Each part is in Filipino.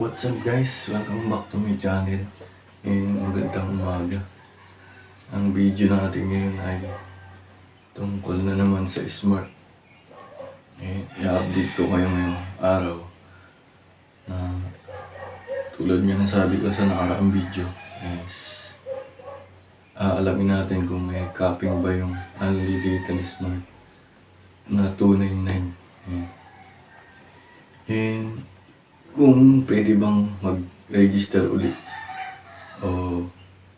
What's up guys? Welcome back to my channel. Magandang umaga. Ang video natin ngayon ay tungkol na naman sa smart. I-update ko kayo ngayong araw na tulad nga ng sabi ko sa nakaraang video is alamin natin kung may copying ba yung Unli data ni smart na 299. Kung pwede bang mag-register ulit o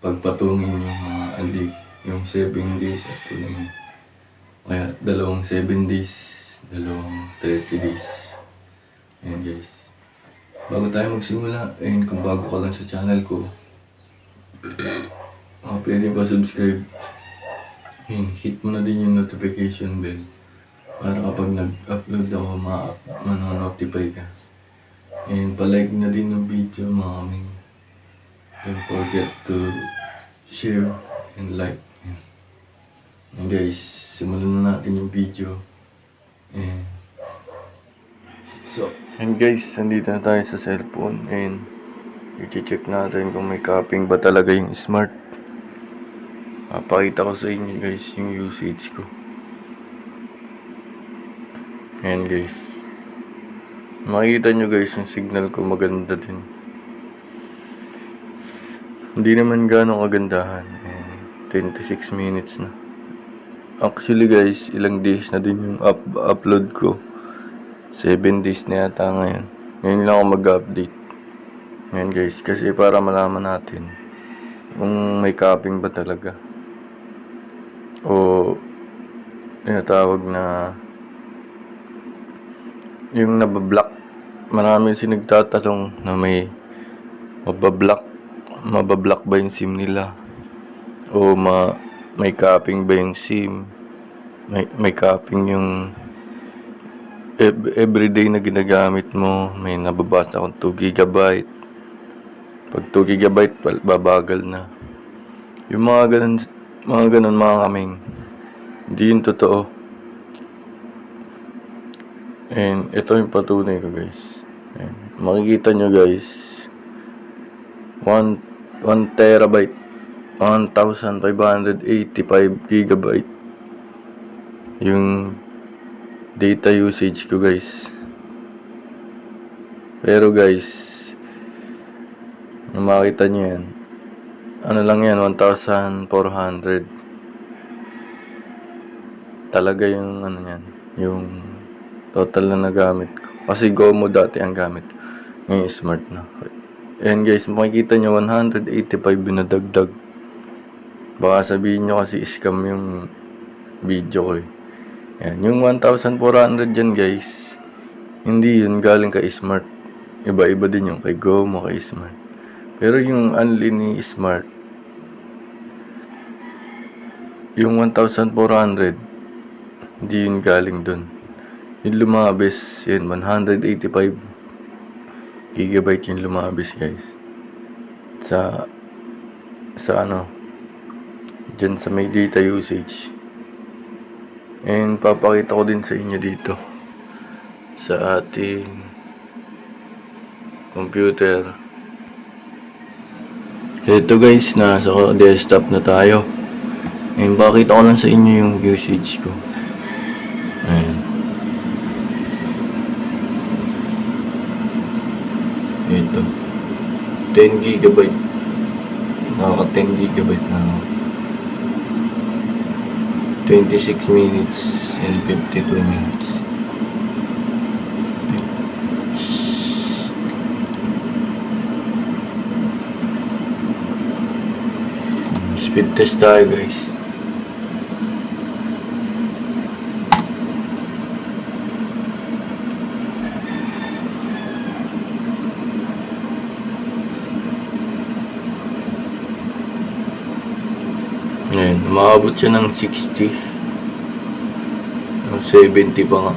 pagpatungin yung mga Unli, yung 7 days at 299. Kaya dalawang 7 days, dalawang 30 days. Ayan guys. Bago tayo magsimula, kung bago ka lang sa channel ko, pwede ba subscribe? Hit mo na din yung notification bell para kapag nag-upload ako, ma-notify ka. Pa-like na din ng video, Maraming. Don't forget to share and like. And guys, simulan na natin yung video. And guys, nandito na tayo sa cellphone. I-check natin kung may copying ba talaga yung smart. Papakita ko sa inyo guys yung usage ko. Ayan guys. Makikita nyo guys yung signal ko maganda din. Hindi naman gano'ng kagandahan. 26 minutes na. Actually guys, ilang days na din yung upload ko. 7 days na yata ngayon. Ngayon lang ako mag-update. Ngayon guys, kasi para malaman natin kung may copying ba talaga. O tinatawag na yung nabablock. Maraming nagtatanong na may mabablock ba yung SIM nila o may copying ba yung SIM, may copying yung everyday na ginagamit mo, may nababasa kung 2 GB. Pag 2 GB babagal na. Yung mga ganun mga kaming, hindi yun totoo. Ito yung patunay ko guys. Makikita nyo guys, 1 terabyte, 1,585 GB yung data usage ko guys. Pero guys, makita nyo yan, ano lang yan, 1,400 talaga yung ano yan, yung total na nagamit ko. Kasi Gomo dati ang gamit ko. Ngayon smart na. Ayan guys, makikita nyo 185 binadagdag. Baka sabihin nyo kasi scam yung video ko . Ayan, yung 1,400 dyan guys, hindi yun galing kay smart. Iba-iba din yung kay Gomo, kay smart. Pero yung Unli ni smart, yung 1,400, hindi yun galing dun. Yung lumabis, yun, 185 GB yung lumabis guys. Sa ano, dyan sa may data usage. Papakita ko din sa inyo dito sa ating computer. Ito guys, nasa desktop na tayo. Pakita ko lang sa inyo yung usage ko. Ayan. Ito 10 GB. Nakaka 10 GB na ako. 26 minutes and 52 minutes. Speed test tayo guys. Ayan, maabot siya ng 60 o 70 pa nga.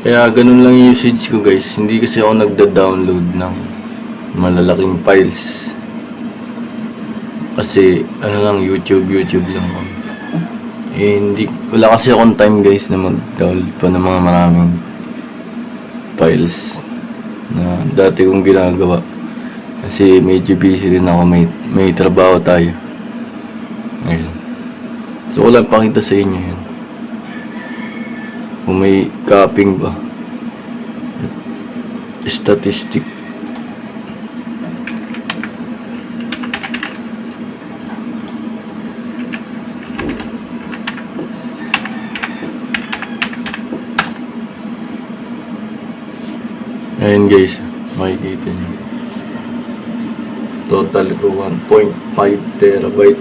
Kaya ganun lang yung usage ko guys. Hindi kasi ako nagda-download ng malalaking files. Kasi ano lang, YouTube lang. Wala kasi akong time guys na mag-download pa ng mga maraming files na dati kong ginagawa. Kasi medyo busy rin ako, may trabaho tayo. Ayun. So, ko lang pakita sa inyo yun. Kung may copying ba. Statistic. Ayan guys, makikita nyo. Total ko 1.5 terabyte.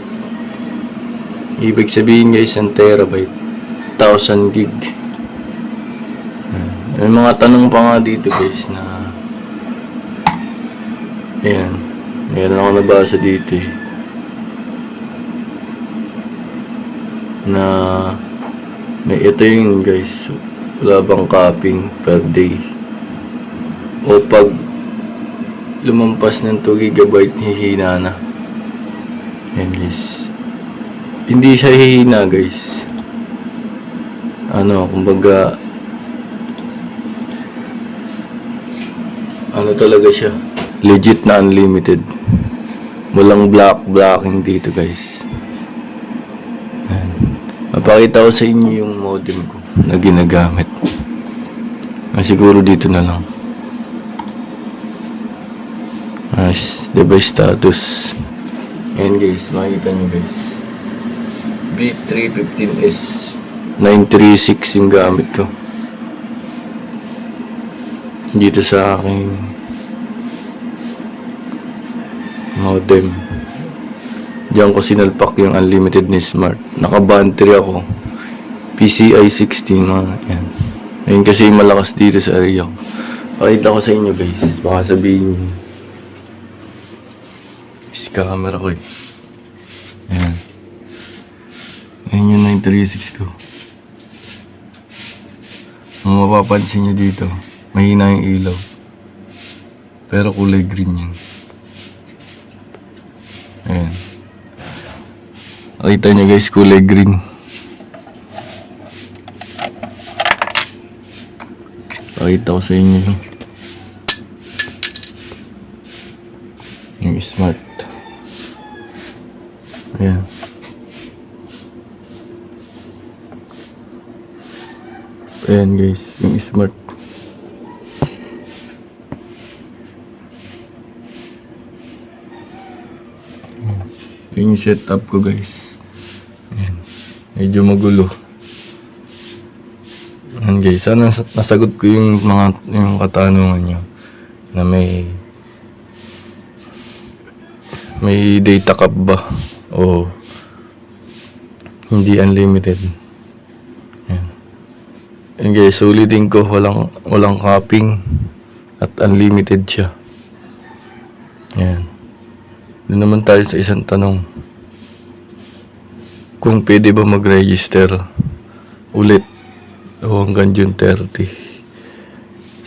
Ibig sabihin guys, ang terabyte 1000 gig. May mga tanong pa nga dito guys na ayan, meron ako nabasa dito na ito yung guys, wala bang copying per day, o pag lumampas ng 2 GB hihina na. Ayan guys, hindi siya hihina guys, kumbaga talaga siya, legit na unlimited, walang blocking dito guys. Ayan. Mapakita ko sa inyo yung modem ko na ginagamit. Siguro dito na lang. Device status. Ayan guys, makikita nyo guys, B315S 936 yung gamit ko dito sa aking modem. Diyan ko sinalpak yung unlimited ni Smart. Naka-battery ako, PCI 16 mga yan. Ayun kasi malakas dito sa area ko. Pakita ko sa inyo guys, baka sabihin nyo si camera ko Ayan. Ayan yung 936 ko. Kung mapapansin nyo dito, mahina yung ilaw, pero kulay green yan. Ayan. Nakita nyo guys, kulay green. Pakita ko sa inyo yung Smart. Ayan. Ayan guys, yung Smart. Yun yung setup ko guys. Ayan. Medyo magulo. Ayan guys, sana nasagot ko yung katanungan nyo na may data cap ba o hindi unlimited. Ayan. Ayan guys, ulitin ko, walang capping at unlimited siya. Ayan. Doon naman tayo sa isang tanong, kung pwede ba mag-register ulit o hanggang June 30.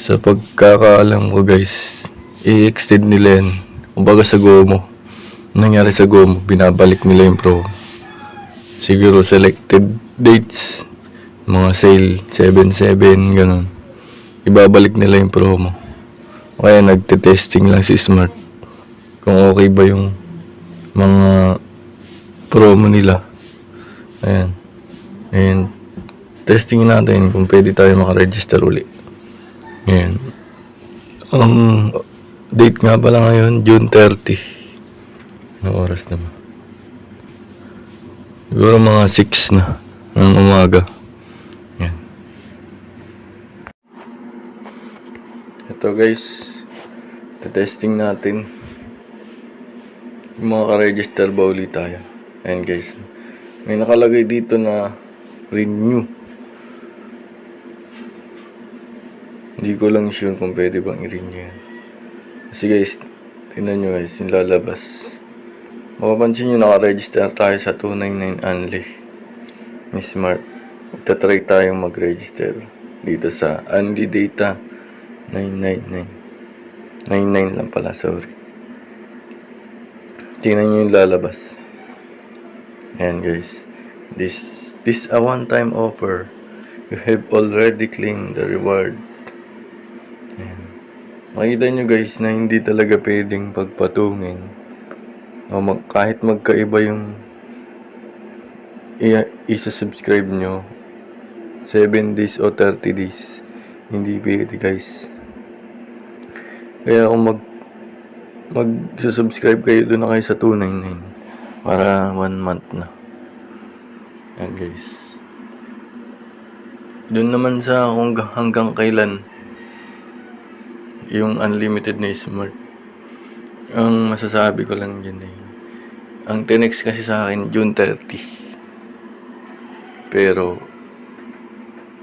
Sa pagkakaalam ko guys, i-extend nila yan. Kumbaga sa GOMO, nangyari sa GOMO, binabalik nila yung pro. Siguro selected dates, mga sale 7/7 ganun, ibabalik nila yung promo. Kaya nagte-testing lang si Smart kung okay ba yung mga promo nila. Ayan, testing natin kung pwede tayo makaregister uli. Ayan, ang date nga pala ngayon, June 30. Anong oras naman? Siguro mga 6 na ng umaga. Ayan. Ito guys, testing natin yung mga ka-register ba ulit tayo. Ayan guys, may nakalagay dito na renew. Hindi ko lang sure kung pwede bang i-renew yan. Kasi guys, tingnan nyo guys, yung lalabas. Mapapansin nyo, naka-register tayo sa 299 Unli ni Smart. Magta-try tayong mag-register dito sa Unli Data 999. 99 lang pala, sorry. Tingnan nyo yung lalabas. Ayan guys, this This a one-time offer. You have already claimed the reward. Ayan. Makita nyo guys na hindi talaga pwedeng pagpatungin. O kahit magkaiba yung isa-subscribe nyo 7 days o 30 days. Hindi pwede guys. Kaya kung mag-subscribe kayo, doon na kayo sa 299 para 1 month na. Yan guys. Doon naman sa kung hanggang kailan yung unlimited na smart. Ang masasabi ko lang dyan ang tinext kasi sa akin June 30. Pero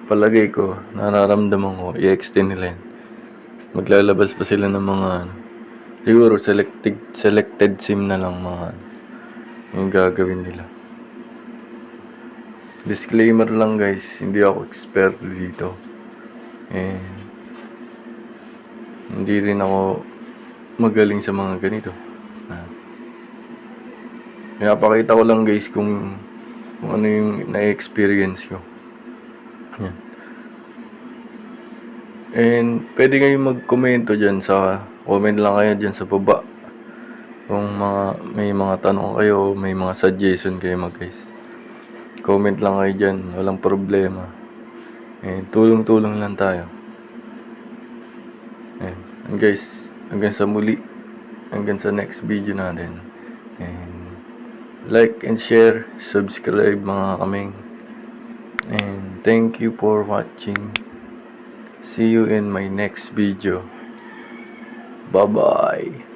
palagay ko, nararamdaman ko i-extend nila yan. Maglalabas pa sila ng mga siguro selected SIM na lang mga yung gagawin nila. Disclaimer lang guys, hindi ako expert dito. Hindi rin ako magaling sa mga ganito. Pinapakita ko lang guys kung ano yung na-experience ko. Yan. And pwede kayong mag-komento dyan sa comment lang kayo dyan sa baba. Kung may mga tanong kayo, may mga suggestion kayo guys. Comment lang kayo dyan, walang problema. Tulong-tulong lang tayo. And guys, hanggang sa muli, hanggang sa next video natin. And like and share, subscribe mga kameng. And thank you for watching. See you in my next video. Bye-bye.